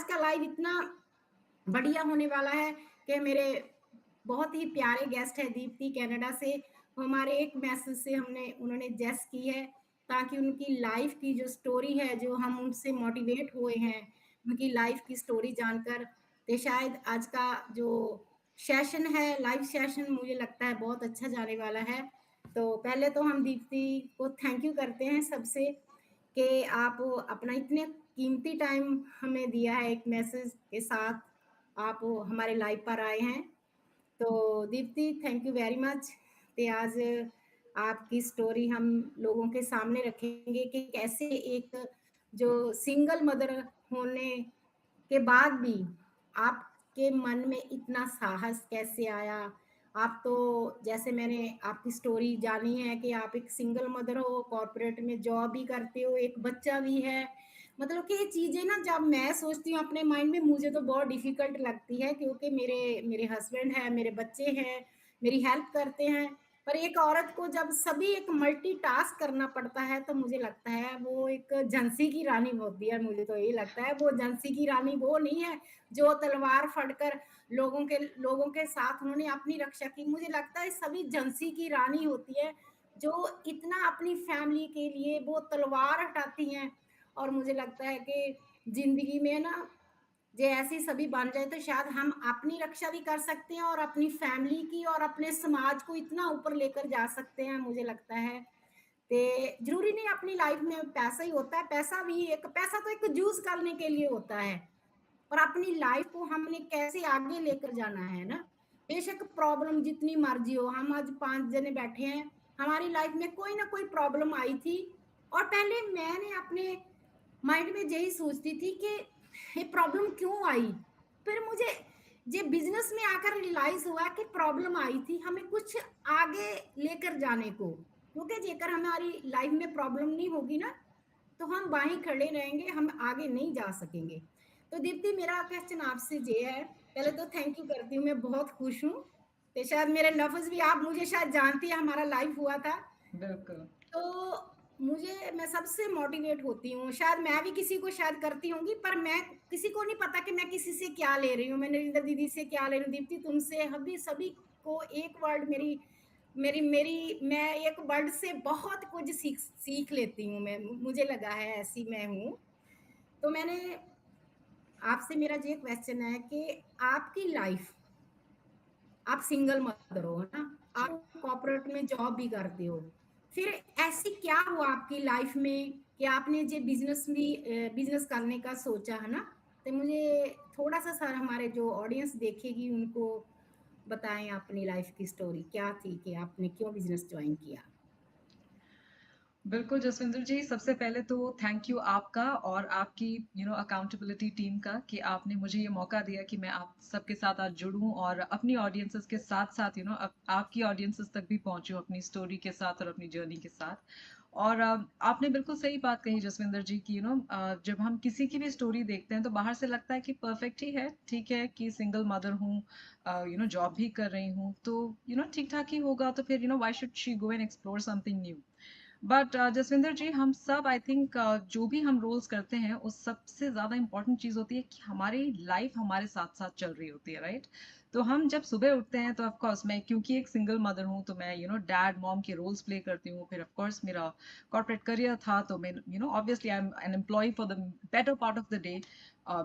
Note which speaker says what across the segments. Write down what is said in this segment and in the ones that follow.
Speaker 1: आज का लाइव इतना बढ़िया होने वाला है कि मेरे बहुत ही प्यारे गेस्ट है दीप्ति कनाडा से। हमारे एक मैसेज से हमने उन्होंने जेस की है ताकि उनकी लाइफ की जो स्टोरी है, जो हम उनसे मोटिवेट हुए हैं, उनकी लाइफ की स्टोरी जानकर, तो शायद आज का जो सेशन है, लाइव सेशन, मुझे लगता है बहुत अच्छा जाने वाला है। तो पहले तो हम दीप्ति को थैंक यू करते हैं सबसे कि आप अपना इतने कीमती टाइम हमें दिया है, एक मैसेज के साथ आप हमारे लाइव पर आए हैं। तो Deepti thank you very much कि आज आपकी स्टोरी हम लोगों के सामने रखेंगे कि कैसे एक जो सिंगल मदर होने के बाद भी आपके मन में इतना साहस कैसे आया। आप तो जैसे मैंने आपकी स्टोरी जानी है कि आप एक सिंगल मदर हो, कॉर्पोरेट में जॉब भी करते हो, एक बच्चा भी है। मतलब कि ये चीजें ना जब मैं सोचती हूँ अपने माइंड में, मुझे तो बहुत डिफिकल्ट लगती है क्योंकि मेरे मेरे हस्बैंड है, मेरे बच्चे हैं, मेरी हेल्प करते हैं। पर एक औरत को जब सभी एक मल्टीटास्क करना पड़ता है तो मुझे लगता है वो एक झांसी की रानी होती है। मुझे तो यही लगता है वो झांसी की रानी वो नहीं है जो तलवार फड़कर लोगों के साथ उन्होंने अपनी रक्षा की। मुझे लगता है सभी झांसी की रानी होती है जो इतना अपनी फैमिली के लिए वो तलवार हटाती हैं। और मुझे लगता है कि जिंदगी में ना जे ऐसी सभी बन जाए तो शायद हम अपनी रक्षा भी कर सकते हैं और अपनी फैमिली की और अपने समाज को इतना ऊपर लेकर जा सकते हैं। मुझे लगता है ते जरूरी नहीं अपनी लाइफ में पैसा ही होता है, पैसा भी एक पैसा तो एक यूज करने के लिए होता है, और अपनी लाइफ को हमने कैसे आगे लेकर जाना है ना। बेशक प्रॉब्लम जितनी मर्जी हो, हम आज 5 जने बैठे हैं, हमारी लाइफ में कोई ना कोई प्रॉब्लम आई थी। और पहले मैंने अपने माइंड में यही सोचती थी कि ये प्रॉब्लम क्यों आई। फिर मुझे ये बिजनेस में आकर रियलाइज हुआ कि प्रॉब्लम आई थी हमें कुछ आगे लेकर जाने को, क्योंकि जेकर हमारी लाइफ में प्रॉब्लम नहीं होगी ना तो हम वहीं खड़े रहेंगे, हम आगे नहीं जा सकेंगे। तो दीप्ति मेरा क्वेश्चन आपसे ये है, पहले तो थैंक यू करती हूँ, मैं बहुत खुश हूँ। तो शायद मेरे लफ्ज भी आप मुझे शायद जानती है, हमारा लाइव हुआ था।
Speaker 2: बिल्कुल।
Speaker 1: तो मुझे मैं सबसे मोटिवेट होती हूँ, शायद मैं भी किसी को शायद करती होंगी, पर मैं किसी को नहीं पता कि मैं किसी से क्या ले रही हूँ, मैं नरेंद्र दीदी से क्या ले रही हूँ, दीप्ति तुमसे, अभी सभी को एक वर्ड मेरी मेरी मेरी मैं एक वर्ड से बहुत कुछ सीख सीख लेती हूँ। मैं मुझे लगा है ऐसी मैं हूँ। तो मैंने आपसे मेरा ये क्वेश्चन है कि आपकी लाइफ, आप सिंगल मदर हो, है ना,
Speaker 2: जी।
Speaker 1: आप कॉर्पोरेट में जॉब भी करते हो, फिर ऐसी क्या हुआ आपकी लाइफ में कि आपने ये बिजनेस करने का सोचा, है ना। तो मुझे थोड़ा सा सर हमारे जो ऑडियंस देखेगी उनको बताएं अपनी लाइफ की स्टोरी क्या थी कि आपने क्यों बिजनेस ज्वाइन किया।
Speaker 2: बिल्कुल जसविंदर जी, सबसे पहले तो थैंक यू आपका और आपकी अकाउंटेबिलिटी टीम का कि आपने मुझे ये मौका दिया कि मैं आप सबके साथ आज जुड़ूं और अपनी ऑडियंसेस के साथ साथ आपकी ऑडियंसेस तक भी पहुंचूं अपनी स्टोरी के साथ और अपनी जर्नी के साथ। और आपने बिल्कुल सही बात कही जसविंदर जी कि जब हम किसी की भी स्टोरी देखते हैं तो बाहर से लगता है कि परफेक्ट ही है, ठीक है कि सिंगल मदर हूँ, जॉब भी कर रही हूँ, तो ठीक ठाक ही होगा, तो फिर why should she go and explore something new. But Jasvinder ji, हम सब आई थिंक जो भी हम रोल्स करते हैं उस सबसे ज्यादा इंपॉर्टेंट चीज होती है कि हमारी लाइफ हमारे साथ साथ चल रही होती है, राइट। तो हम जब सुबह उठते हैं तो ऑफ कोर्स मैं, क्योंकि एक सिंगल मदर हूँ, तो मैं डैड मॉम के रोल्स प्ले करती हूँ। फिर ऑफ कोर्स मेरा कॉर्पोरेट करियर था, तो मैं obviously I am an employ for the better part of the day.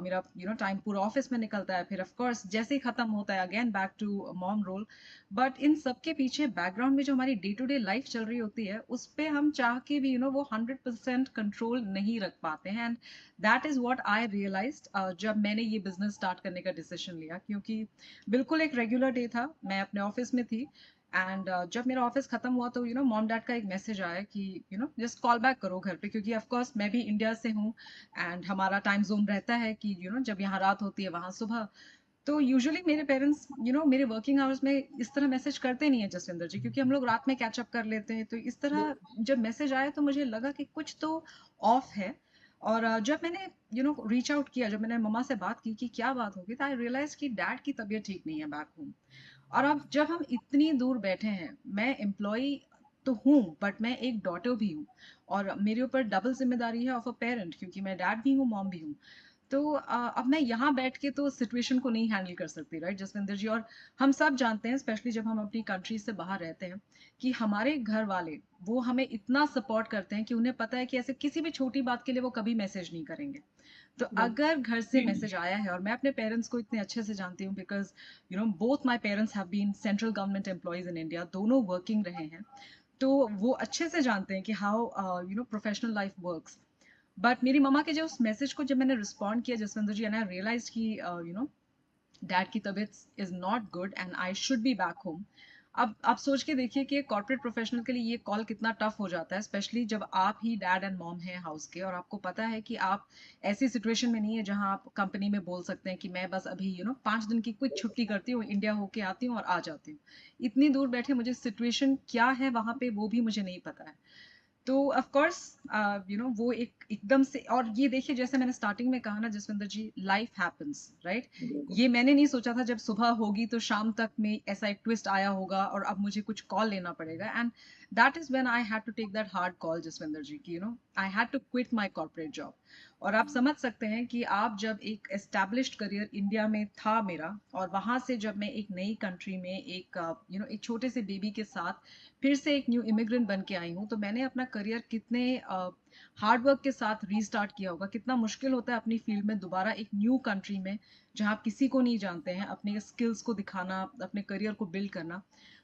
Speaker 2: मेरा टाइम पूरा ऑफिस में निकलता है, फिर ऑफ कोर्स जैसे ही खत्म होता है again back to mom role. But इन सबके पीछे बैकग्राउंड में जो हमारी डे टू डे लाइफ चल रही होती है उस पे हम चाह के भी वो 100% कंट्रोल नहीं रख पाते हैं। And that is what I realized जब मैंने ये बिजनेस स्टार्ट करने का डिसीजन लिया, क्योंकि बिल्कुल एक रेगुलर डे था, मैं अपने ऑफिस में थी। एंड जब मेरा ऑफिस खत्म हुआ तो मॉम डैड का एक मैसेज आया कि जस्ट कॉल बैक करो घर पे, क्योंकि ऑफ कोर्स मैं भी इंडिया से हूँ एंड हमारा टाइम जोन रहता है कि जब यहाँ रात होती है वहां सुबह। तो यूजुअली मेरे पेरेंट्स मेरे वर्किंग आवर्स में इस तरह मैसेज करते नहीं है जसविंदर जी, क्योंकि हम लोग रात में कैचअप कर लेते हैं। तो इस तरह जब मैसेज आया तो मुझे लगा कि कुछ तो ऑफ है। और जब मैंने रीच आउट किया, जब मैंने मम्मा से बात की कि क्या बात होगी, तो आई रियलाइज कि डैड की तबीयत ठीक नहीं है बैक होम। और अब जब हम इतनी दूर बैठे हैं, मैं एम्प्लॉय तो हूँ बट मैं एक डॉटर भी हूँ, और मेरे ऊपर डबल जिम्मेदारी है ऑफ अ पेरेंट, क्योंकि मैं डैड भी हूँ मॉम भी हूँ। तो अब मैं यहाँ बैठ के तो सिचुएशन को नहीं हैंडल कर सकती, राइट जसविंदर जी। और हम सब जानते हैं, स्पेशली जब हम अपनी कंट्री से बाहर रहते हैं, कि हमारे घर वाले वो हमें इतना सपोर्ट करते हैं कि उन्हें पता है कि ऐसे किसी भी छोटी बात के लिए वो कभी मैसेज नहीं करेंगे। तो अगर घर से मैसेज आया है, और मैं अपने पेरेंट्स को इतने अच्छे से जानती हूँ, because both my parents have been central government employees in India, दोनों वर्किंग रहे हैं। तो वो अच्छे से जानते हैं कि how professional life works. But मेरी मम्मा के जो उस मैसेज को जब मैंने रिस्पॉन्ड किया जसविंदर जी, एंड आई रियलाइज कि डैड की तबीयत is not good and I should be back home. अब आप सोच के देखिए कि कॉर्पोरेट प्रोफेशनल के लिए ये कॉल कितना टफ हो जाता है, स्पेशली जब आप ही डैड एंड मॉम हैं हाउस के, और आपको पता है कि आप ऐसी सिचुएशन में नहीं है जहां आप कंपनी में बोल सकते हैं कि मैं बस अभी 5 दिन की क्विक छुट्टी करती हूँ, इंडिया होके आती हूँ और आ जाती हूँ। इतनी दूर बैठे मुझे सिचुएशन क्या है वहां पे वो भी मुझे नहीं पता है। तो ऑफ कोर्स वो एकदम से, और ये देखिए जैसे मैंने स्टार्टिंग में कहा ना जसविंदर जी, लाइफ हैपेंस, राइट।
Speaker 1: बिल्कुल।
Speaker 2: ये मैंने नहीं सोचा था जब सुबह होगी तो शाम तक में ऐसा एक ट्विस्ट आया होगा और अब मुझे कुछ कॉल लेना पड़ेगा। And that is when I had to take that hard call Jasvinder ji, की I had to quit my corporate job. और आप समझ सकते हैं कि आप जब एक एस्टैब्लिश्ड करियर इंडिया में था मेरा, और वहां से जब मैं एक नई कंट्री में एक छोटे से बेबी के साथ फिर से एक न्यू इमिग्रेंट बन के आई हूँ, तो मैंने अपना करियर कितने हार्ड वर्क के साथ रीस्टार्ट किया होगा। कितना मुश्किल होता है अपनी फील्ड में दोबारा एक न्यू कंट्री में, जहाँ आप किसी को नहीं जानते हैं, अपने स्किल्स को दिखाना, अपने करियर को बिल्ड करना।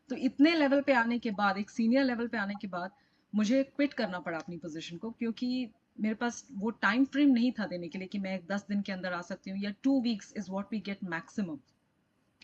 Speaker 2: तो इतने लेवल पे आने के बाद, एक सीनियर लेवल पे आने के बाद, मुझे क्विट करना पड़ा अपनी पोजीशन को, क्योंकि मेरे पास वो टाइम फ्रेम नहीं था देने के लिए कि मैं 10 दिन के अंदर आ सकती हूँ, या 2 weeks is what we get maximum.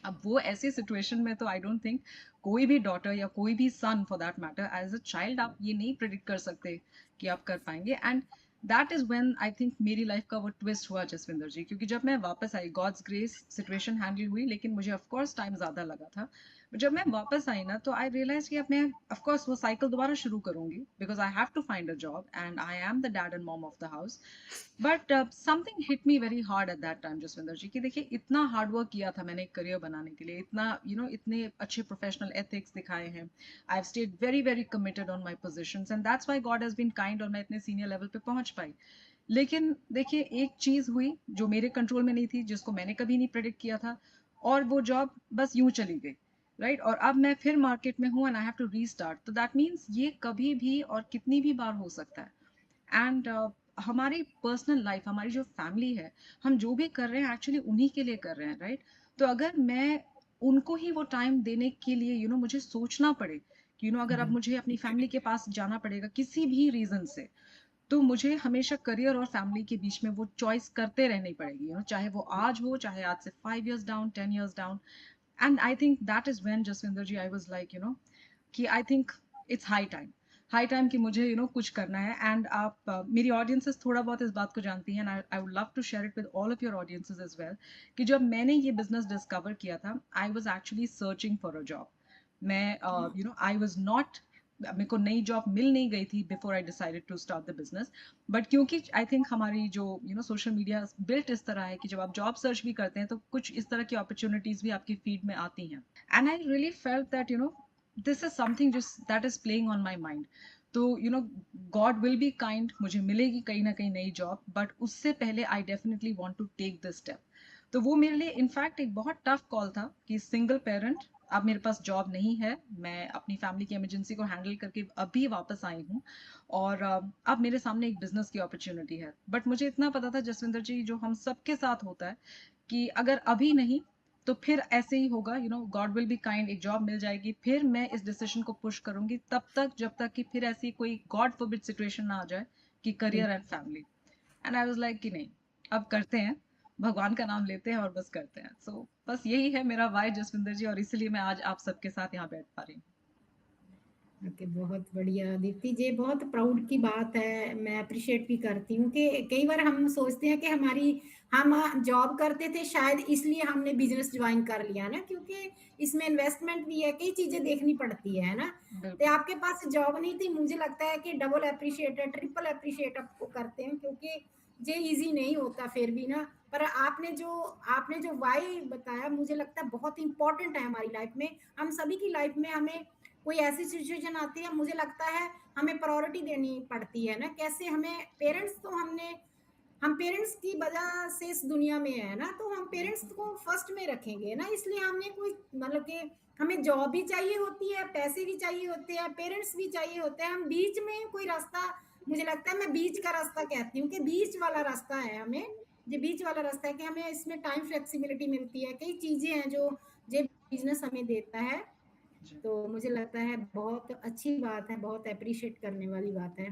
Speaker 2: अब वो ऐसी सिचुएशन में तो आई डोंट थिंक कोई भी डॉटर या कोई भी son for that matter, as a child आप ये नहीं प्रिडिक्ट कर सकते कि आप कर पाएंगे। And that is when I think मेरी लाइफ का वो ट्विस्ट हुआ जसविंदर जी, क्योंकि जब मैं वापस आई, गॉड्स ग्रेस सिचुएशन हैंडल हुई, लेकिन मुझे ऑफकोर्स टाइम ज्यादा लगा था। जब मैं वापस आई ना, तो आई रियलाइज कि अब मैं ऑफकोर्स वो साइकिल दोबारा शुरू करूंगी, because I have to find a job and I am the dad and mom of the house. But something hit me very hard at that time Jasvinder ji, कि देखिए इतना हार्ड वर्क किया था मैंने एक करियर बनाने के लिए, इतना इतने अच्छे प्रोफेशनल एथिक्स दिखाए हैं। I have stayed very very committed on my positions, and that's why God has been kind और मैं इतने सीनियर लेवल पे पहुंच पाई। लेकिन देखिए एक चीज हुई जो मेरे कंट्रोल में नहीं थी, जिसको मैंने कभी नहीं प्रेडिक्ट किया था, और वो जॉब बस यूं चली गई, राइट। और अब मैं फिर मार्केट में हूँ and I have to restart. तो दैट मीन्स ये कभी भी और कितनी भी बार हो सकता है। एंड हमारी पर्सनल लाइफ, हमारी जो फैमिली है, हम जो भी कर रहे हैं एक्चुअली उन्हीं के लिए कर रहे हैं, राइट। तो अगर मैं उनको ही वो टाइम देने के लिए मुझे सोचना पड़े कि अगर अब मुझे अपनी फैमिली के पास जाना पड़ेगा किसी भी रीजन से, तो मुझे हमेशा करियर और फैमिली के बीच में वो चॉइस करते रहनी पड़ेगी, चाहे वो आज हो, चाहे आज से 5 years down, 10 years down. And I think that is when Jasvinder ji I was like कि I think it's high time कि मुझे कुछ करना है। एंड आप मेरी ऑडियंसेस थोड़ा बहुत इस बात को जानती हैं, and I would love to share it with all of your audiences as well, कि जब मैंने ये बिजनेस डिस्कवर किया था, I was actually searching for a job. मैं आई वाज नॉट, मेरे को नई जॉब मिल नहीं गई थी before I decided to start the business. But क्योंकि आई थिंक हमारी जो सोशल मीडिया बिल्ट इस तरह है कि जब आप जॉब सर्च भी करते हैं तो कुछ इस तरह की अपॉर्चुनिटीज भी आपकी फीड में आती हैं। And I really felt that this is something just that is playing on my mind. तो गॉड विल बी काइंड, मुझे मिलेगी कहीं ना कहीं नई जॉब, बट उससे पहले I definitely want to take this step. तो वो मेरे लिए इनफैक्ट एक बहुत टफ कॉल था कि सिंगल पेरेंट, अब मेरे पास जॉब नहीं है, मैं अपनी फैमिली की इमरजेंसी को हैंडल करके अभी वापस आई हूँ, और अब मेरे सामने एक बिजनेस की अपॉर्चुनिटी है। बट मुझे इतना पता था जसविंदर जी, जो हम सबके साथ होता है, कि अगर अभी नहीं तो फिर ऐसे ही होगा, गॉड विल बी काइंड, एक जॉब मिल जाएगी, फिर मैं इस डिसीजन को पुश करूंगी तब तक जब तक कि फिर ऐसी कोई गॉड फॉरबिड सिचुएशन ना आ जाए कि career and family. And I was like कि नहीं, अब करते हैं, भगवान का नाम लेते हैं और बस करते हैं। सो बस यही है मेरा वाई जसविंदर जी, और इसीलिए मैं आज आप सबके साथ यहाँ बैठ पा रही हूँ।
Speaker 1: ओके, बहुत बढ़िया दीप्ति जी, बहुत प्राउड की बात है। मैं अप्रिशिएट भी करती हूँ कि कई बार हम सोचते हैं कि हम जॉब करते थे शायद इसलिए हमने बिजनेस ज्वाइन कर लिया ना, क्योंकि इसमें इन्वेस्टमेंट भी है, कई चीजें देखनी पड़ती है ना। तो
Speaker 2: बिल्कुल।
Speaker 1: आपके पास जॉब नहीं थी, मुझे लगता है कि डबल अप्रिशिएट है, ट्रिपल अप्रिशिएट आपको करते हैं, क्योंकि ये इजी नहीं होता फिर भी ना। पर आपने जो वाई बताया, मुझे लगता है बहुत इंपॉर्टेंट है हमारी लाइफ में। हम सभी की लाइफ में हमें कोई ऐसी सिचुएशन आती है, मुझे लगता है हमें प्रायोरिटी देनी पड़ती है ना। कैसे हमें पेरेंट्स तो हमने हम पेरेंट्स की वजह से इस दुनिया में है ना, तो हम पेरेंट्स
Speaker 2: बिल्कुल।
Speaker 1: को फर्स्ट में रखेंगे ना, इसलिए हमें कोई मतलब कि हमें जॉब भी चाहिए होती है, पैसे भी चाहिए होते हैं, पेरेंट्स भी चाहिए होते हैं। हम बीच में कोई रास्ता, मुझे लगता है मैं बीच का रास्ता कहती हूँ कि बीच वाला रास्ता है हमें, जो बीच वाला रास्ता है कि हमें इसमें टाइम फ्लेक्सिबिलिटी मिलती है, कई चीज़ें हैं जो बिज़नेस हमें देता है।
Speaker 2: जी।
Speaker 1: तो मुझे लगता है बहुत अच्छी बात है, बहुत एप्रिशिएट करने वाली बात है।